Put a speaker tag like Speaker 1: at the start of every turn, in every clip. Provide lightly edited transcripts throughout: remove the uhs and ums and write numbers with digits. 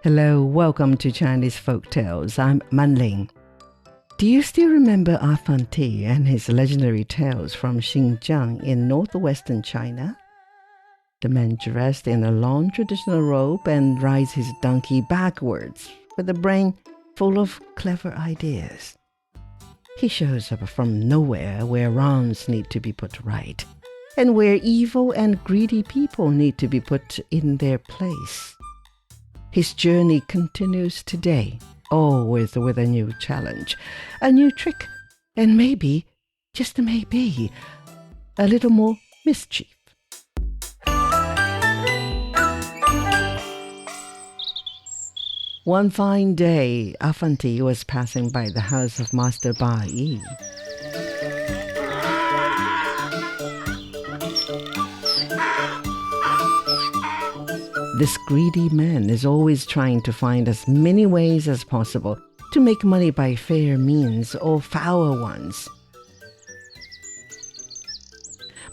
Speaker 1: Hello, welcome to Chinese Folk Tales. I'm Manling. Do you still remember Afanti and his legendary tales from Xinjiang in northwestern China? The man dressed in a long traditional robe and rides his donkey backwards with a brain full of clever ideas. He shows up from nowhere where wrongs need to be put right and where evil and greedy people need to be put in their place. His journey continues today, always with a new challenge, a new trick, and maybe, just maybe, a little more mischief. One fine day, Afanti was passing by the house of Master Bai. This greedy man is always trying to find as many ways as possible to make money by fair means or foul ones.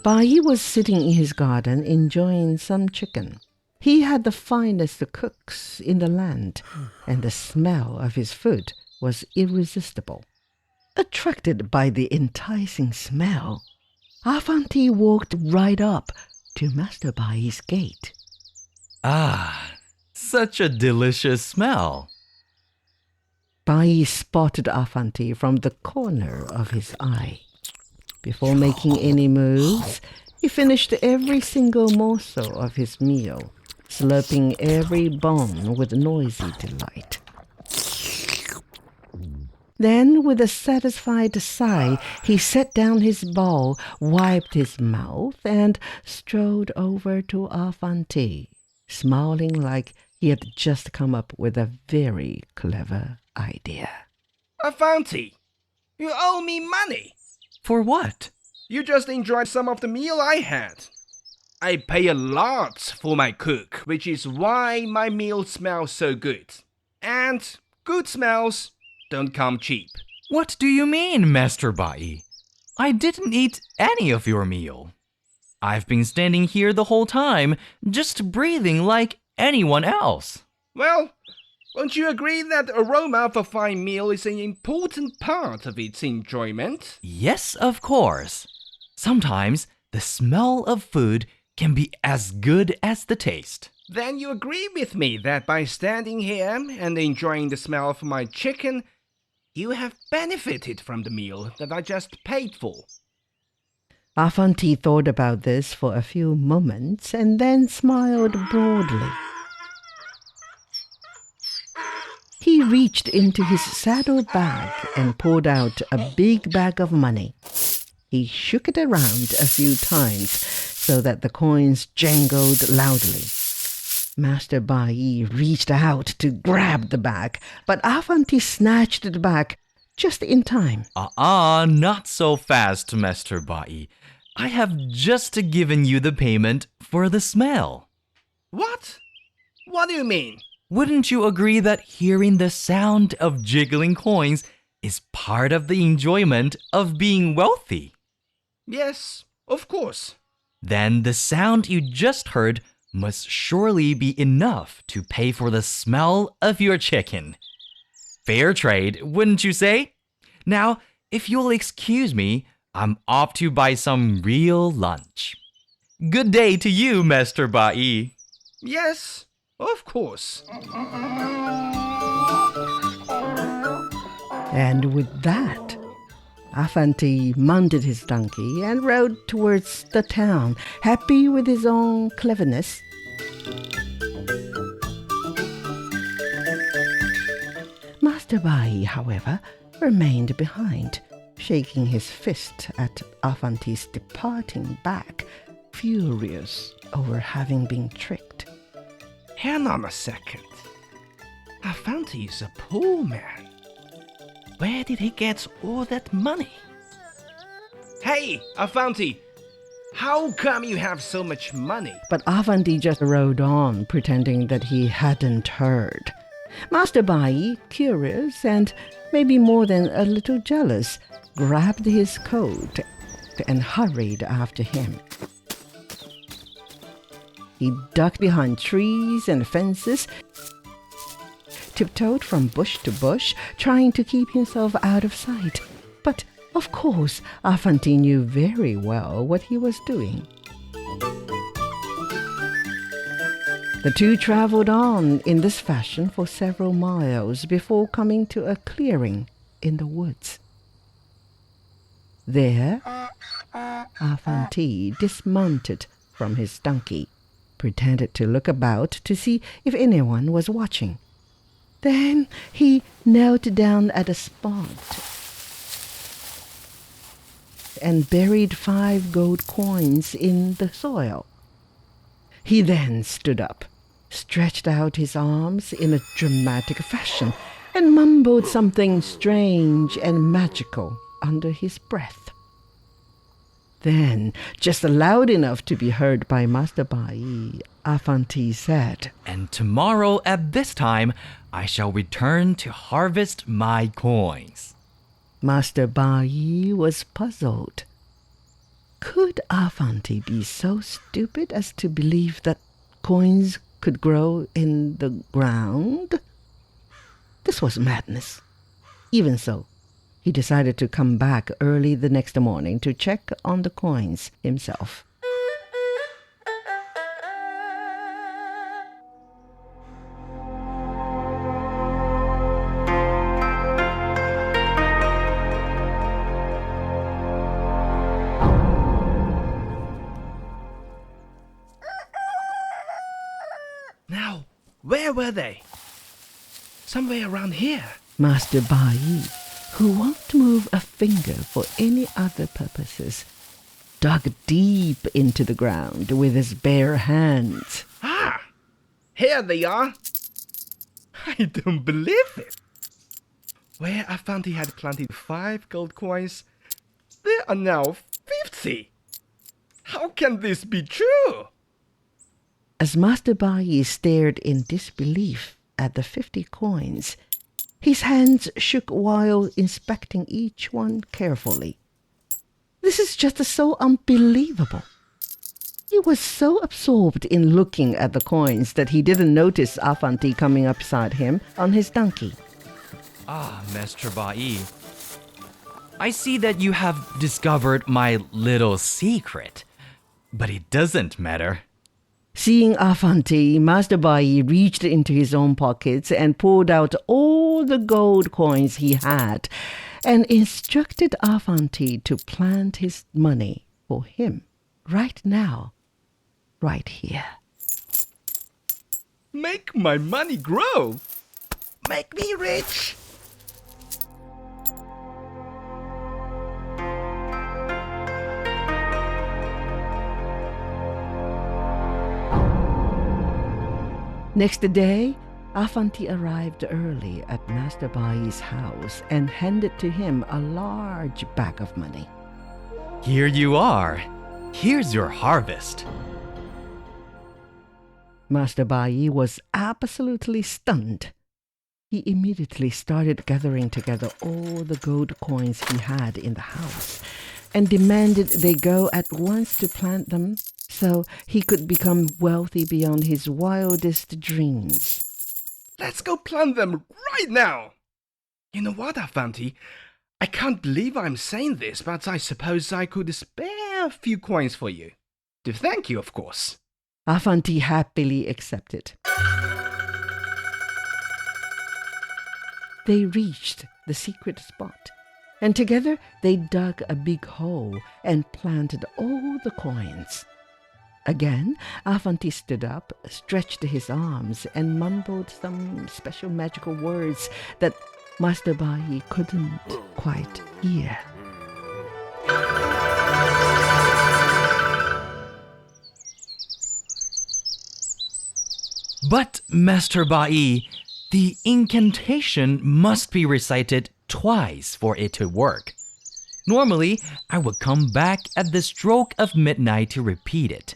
Speaker 1: Bai was sitting in his garden enjoying some chicken. He had the finest cooks in the land, and the smell of his food was irresistible. Attracted by the enticing smell, Afanti walked right up to Master Bai's gate.
Speaker 2: Ah, such a delicious smell.
Speaker 1: Bai spotted Afanti from the corner of his eye. Before making any moves, he finished every single morsel of his meal, slurping every bone with noisy delight. Then, with a satisfied sigh, he set down his bowl, wiped his mouth, and strode over to Afanti, smiling like he had just come up with a very clever idea.
Speaker 3: Afanti, you owe me money.
Speaker 2: For what?
Speaker 3: You just enjoyed some of the meal I had. I pay a lot for my cook, which is why my meal smells so good. And good smells don't come cheap.
Speaker 2: What do you mean, Master Bai? I didn't eat any of your meal. I've been standing here the whole time, just breathing like anyone else.
Speaker 3: Well, won't you agree that the aroma of a fine meal is an important part of its enjoyment?
Speaker 2: Yes, of course. Sometimes the smell of food can be as good as the taste.
Speaker 3: Then you agree with me that by standing here and enjoying the smell of my chicken, you have benefited from the meal that I just paid for.
Speaker 1: Afanti thought about this for a few moments and then smiled broadly. He reached into his saddle bag and pulled out a big bag of money. He shook it around a few times so that the coins jangled loudly. Master Bai reached out to grab the bag, but Afanti snatched it back just in time.
Speaker 2: Not so fast, Master Bai. I have just given you the payment for the smell.
Speaker 3: What? What do you mean?
Speaker 2: Wouldn't you agree that hearing the sound of jiggling coins is part of the enjoyment of being wealthy?
Speaker 3: Yes, of course.
Speaker 2: Then the sound you just heard must surely be enough to pay for the smell of your chicken. Fair trade, wouldn't you say? Now, if you'll excuse me, I'm off to buy some real lunch. Good day to you, Master Bai.
Speaker 3: Yes, of course.
Speaker 1: And with that, Afanti mounted his donkey and rode towards the town, happy with his own cleverness. Master Bai, however, remained behind, shaking his fist at Afanti's departing back, furious over having been tricked.
Speaker 3: Hang on a second. Afanti is a poor man. Where did he get all that money? Hey, Afanti! How come you have so much money?
Speaker 1: But Afanti just rode on, pretending that he hadn't heard. Master Bai, curious and maybe more than a little jealous, grabbed his coat and hurried after him. He ducked behind trees and fences tiptoed from bush to bush, trying to keep himself out of sight. But, of course, Afanti knew very well what he was doing. The two traveled on in this fashion for several miles before coming to a clearing in the woods. There, Afanti dismounted from his donkey, pretended to look about to see if anyone was watching. Then he knelt down at a spot and buried 5 gold coins in the soil. He then stood up, stretched out his arms in a dramatic fashion, and mumbled something strange and magical under his breath. Then, just loud enough to be heard by Master Bai, Afanti said,
Speaker 2: "And tomorrow at this time, I shall return to harvest my coins."
Speaker 1: Master Bai was puzzled. Could Afanti be so stupid as to believe that coins could grow in the ground? This was madness. Even so, he decided to come back early the next morning to check on the coins himself.
Speaker 3: Now, where were they? Somewhere around here.
Speaker 1: Master Bai, who won't move a finger for any other purposes, dug deep into the ground with his bare hands.
Speaker 3: Ah! Here they are. I don't believe it. Where Afanti had planted 5 gold coins, there are now 50. How can this be true?
Speaker 1: As Master Bai stared in disbelief at the 50 coins, his hands shook while inspecting each one carefully. This is just so unbelievable. He was so absorbed in looking at the coins that he didn't notice Afanti coming up beside him on his donkey.
Speaker 2: Ah, Master Bai, I see that you have discovered my little secret. But it doesn't matter.
Speaker 1: Seeing Afanti, Master Bai reached into his own pockets and pulled out all the gold coins he had and instructed Afanti to plant his money for him right now, right here.
Speaker 3: Make my money grow. Make me rich.
Speaker 1: Next day, Afanti arrived early at Master Bai's house and handed to him a large bag of money.
Speaker 2: Here you are. Here's your harvest.
Speaker 1: Master Bai was absolutely stunned. He immediately started gathering together all the gold coins he had in the house and demanded they go at once to plant them so he could become wealthy beyond his wildest dreams.
Speaker 3: Let's go plant them right now. You know what, Afanti? I can't believe I'm saying this, but I suppose I could spare a few coins for you. To thank you, of course.
Speaker 1: Afanti happily accepted. They reached the secret spot, and together they dug a big hole and planted all the coins. Again, Afanti stood up, stretched his arms, and mumbled some special magical words that Master Bai couldn't quite hear.
Speaker 2: But, Master Bai, the incantation must be recited twice for it to work. Normally, I would come back at the stroke of midnight to repeat it.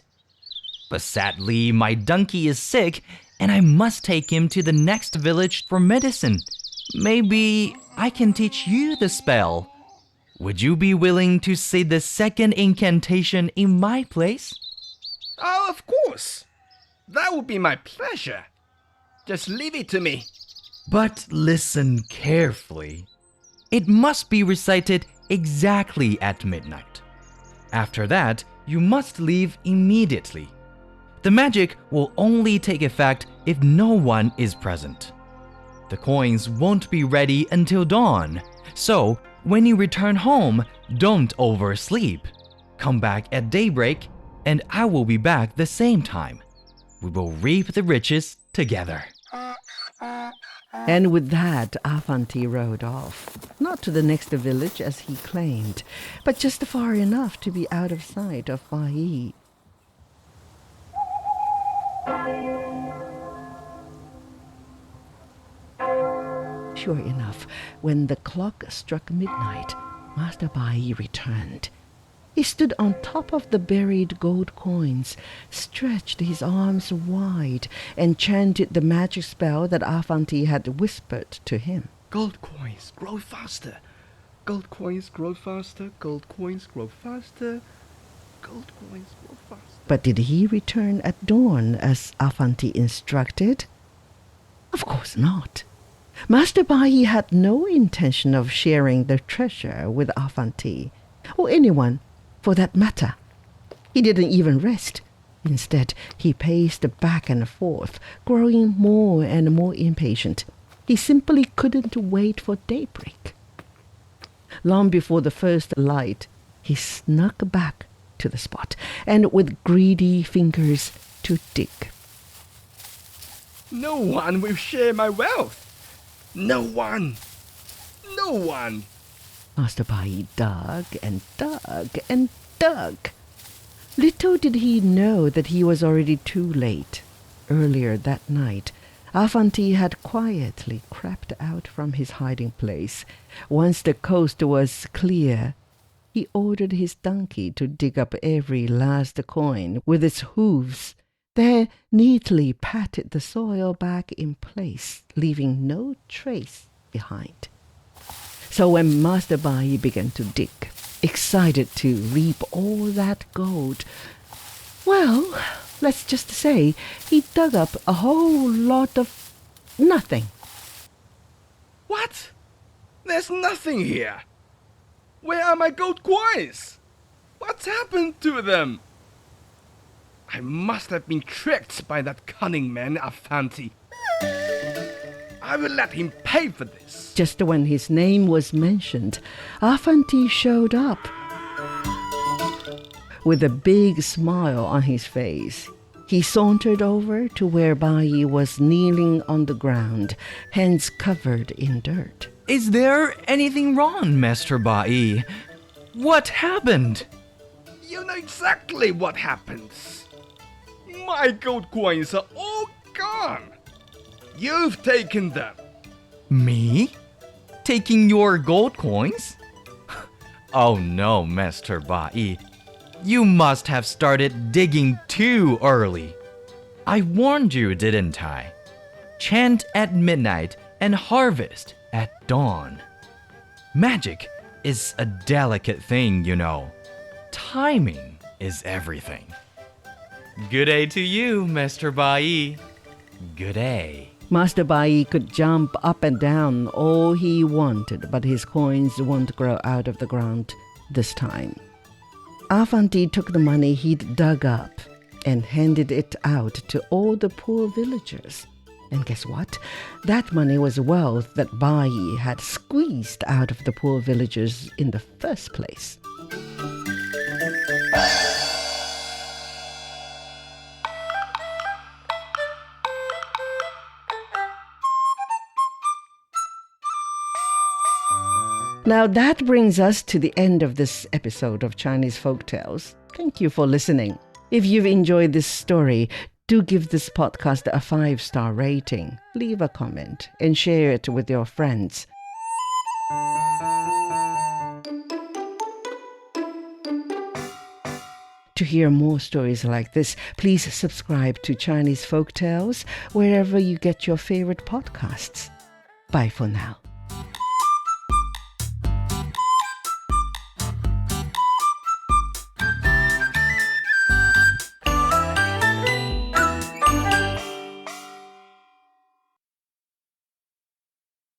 Speaker 2: But sadly, my donkey is sick, and I must take him to the next village for medicine. Maybe I can teach you the spell. Would you be willing to say the second incantation in my place?
Speaker 3: Oh, of course. That would be my pleasure. Just leave it to me.
Speaker 2: But listen carefully. It must be recited exactly at midnight. After that, you must leave immediately. The magic will only take effect if no one is present. The coins won't be ready until dawn, so when you return home, don't oversleep. Come back at daybreak, and I will be back the same time. We will reap the riches together.
Speaker 1: And with that, Afanti rode off, not to the next village as he claimed, but just far enough to be out of sight of Bai. Sure enough, when the clock struck midnight, Master Bai returned. He stood on top of the buried gold coins, stretched his arms wide, and chanted the magic spell that Afanti had whispered to him.
Speaker 3: Gold coins grow faster. Gold coins grow faster. Gold coins grow faster. Gold coins grow faster.
Speaker 1: But did he return at dawn as Afanti instructed? Of course not. Master Bai had no intention of sharing the treasure with Afanti, or anyone for that matter. He didn't even rest. Instead, he paced back and forth, growing more and more impatient. He simply couldn't wait for daybreak. Long before the first light, he snuck back to the spot, and with greedy fingers to dig.
Speaker 3: No one will share my wealth. No one. No one.
Speaker 1: Master Bai dug and dug and dug. Little did he know that he was already too late. Earlier that night, Afanti had quietly crept out from his hiding place. Once the coast was clear, he ordered his donkey to dig up every last coin with its hooves, then neatly patted the soil back in place, leaving no trace behind. So when Master Bai began to dig, excited to reap all that gold, well, let's just say he dug up a whole lot of nothing.
Speaker 3: What? There's nothing here. Where are my gold coins? What's happened to them? I must have been tricked by that cunning man, Afanti. I will let him pay for this.
Speaker 1: Just when his name was mentioned, Afanti showed up. With a big smile on his face, he sauntered over to where Bai was kneeling on the ground, hands covered in dirt.
Speaker 2: Is there anything wrong, Master Bai? What happened?
Speaker 3: You know exactly what happens. My gold coins are all gone. You've taken them.
Speaker 2: Me? Taking your gold coins? Oh no, Master Bai. You must have started digging too early. I warned you, didn't I? Chant at midnight and harvest at dawn. Magic is a delicate thing, you know. Timing is everything. Good day to you, Master Bai. Good day.
Speaker 1: Master Bai could jump up and down all he wanted, but his coins won't grow out of the ground this time. Afanti took the money he'd dug up and handed it out to all the poor villagers. And guess what? That money was wealth that Bai had squeezed out of the poor villagers in the first place. Now that brings us to the end of this episode of Chinese Folk Tales. Thank you for listening. If you've enjoyed this story, do give this podcast a 5-star rating, leave a comment, and share it with your friends. To hear more stories like this, please subscribe to Chinese Folk Tales wherever you get your favorite podcasts. Bye for now.